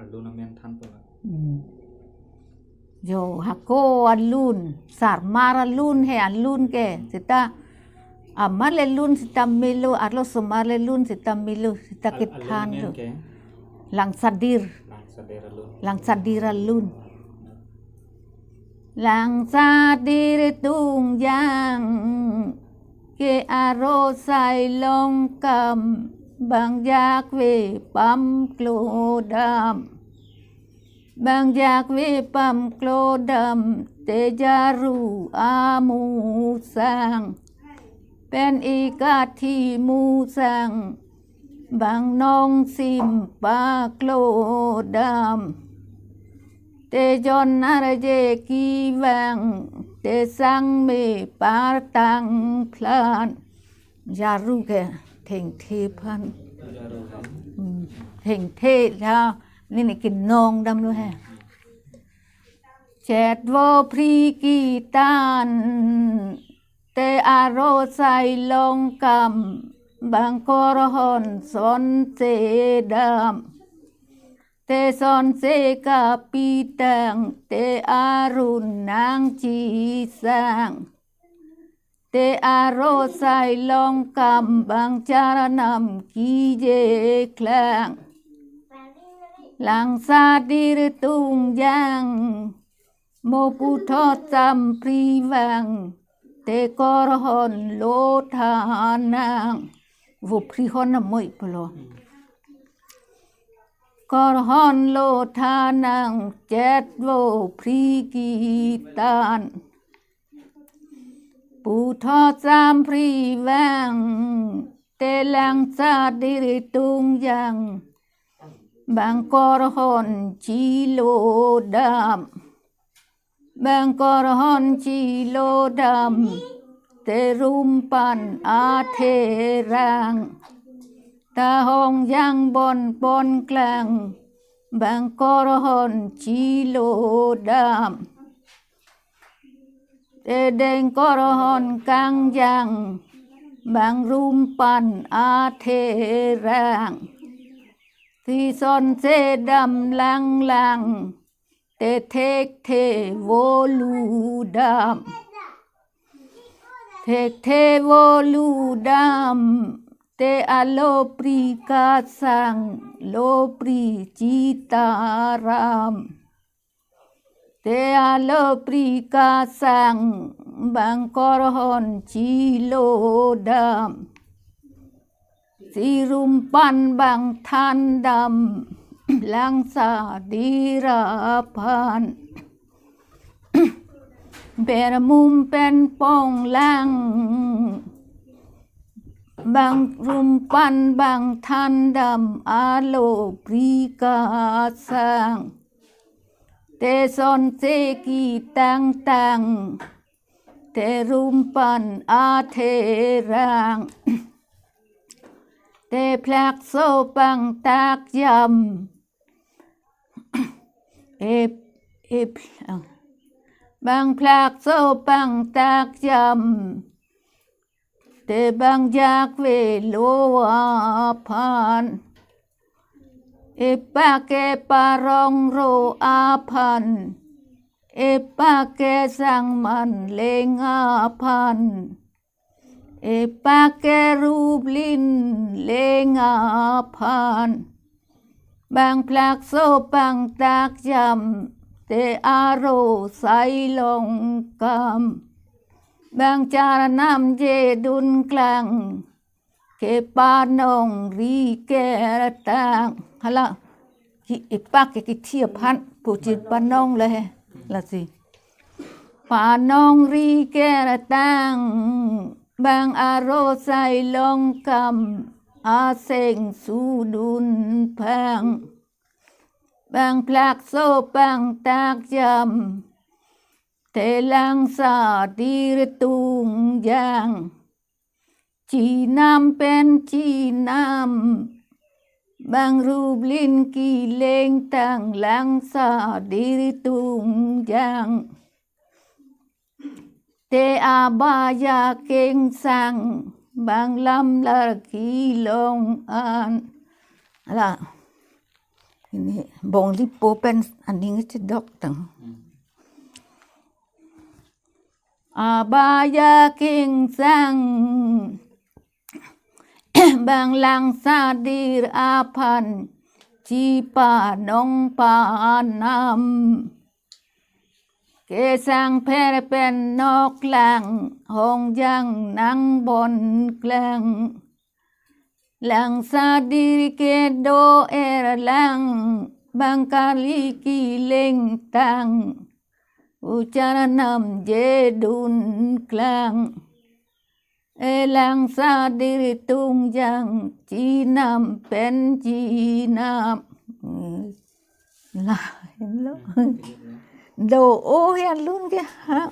alun amen than pula yo hako alun sarmar alun he alun ke sita amal alun sita milu arlo sumar alun sita milu sita kithan lo lang sadir alun lang sadir tung yang ke aro sai long kam bang yak ve pam klo dam bang yak ve pam klo dam te jaru amu sangเป็นอีกาที่มูสังบางน้องซิมปากโลดามเตจอนอะไรเจกีวังเตสังเมปาตังพลานยารุแกเท่งเทพันเท่งเทแล้วนี่กินนองดำด้วยฮะเจ็ดวพรีกีตานเตอารไซลงกำบางกอรหอนสอนเสดามเตสอนเสกาปีตังเตอารุณนางจีสังเตอารไซลงกำบางจารนำกีเจคลังหลังซาดิรตุงยังโมปุทอจำพรีวังเตกอรหอนโลทานังวุพริหอนมวยพลกอรหอนโลทานังเจ็ดโวพริกีตานปูทอจามพรีวังเตลังซาดิริตุงยังบางกอรหอนจีโลดามบางกอรหอนจีโลดำเตรุมปันอาเทรังตาหองยังบนปนกลางบางกอรหอนจีโลดำเตเดงกอรหอนกังยังบางรุมปันอาเทรังที่ซอนเซดำลังลังเตเทกเทโวลูดามเทกเทโวลูดามเตอโลปรีกาสังโลปรีจิตารามเตอโลปรีกาสังบังกอรหอนจิโลดามสิรุมปันบังทันดำลังสาดีราพันเบรมุมเป็นปองลังบางรุมปันบางทันดำอาโลปรีกาสังเตสอนเซกีตังตังเตรุมปันอาเทรังเตพลักโซปังตากยำบางพลักโซปังตากยำเตบางจากเวโลอาพันปาเกปารองโรอาพันปาเกสังมันเลงอาพันปาเกรูปลินเลงอาพันบางพลักโซปังตากยำเตอาโรไซลงกำบางจารนำเจดุนกลางเกปานองรีเกรตังฮะละอิปากเกกิเทียพันปูจิปานองเลยละสิปานองรีเกรตังบางอารไซลงกำอาเซงสูดุนพังบางพลักโซปังตากยำเตลังสาดีรตุงยังจีนำเป็นจีนำบางรูปลินกีเลงตังลังสาดีรตุงยังเตอาบายาเก่งสังบางลำละกีลงอันละ ini bong lipo pen aning cedok tang abaya king sang bang lang sadir apan cipa nong panam kesang per pen nok lang hong jang nang bon klang lang sadir ke do lang bang kali kileng tang ucaranam jedun klang elang sadir tungjang cinam pen cinam lah lo do oh ya lun ke ha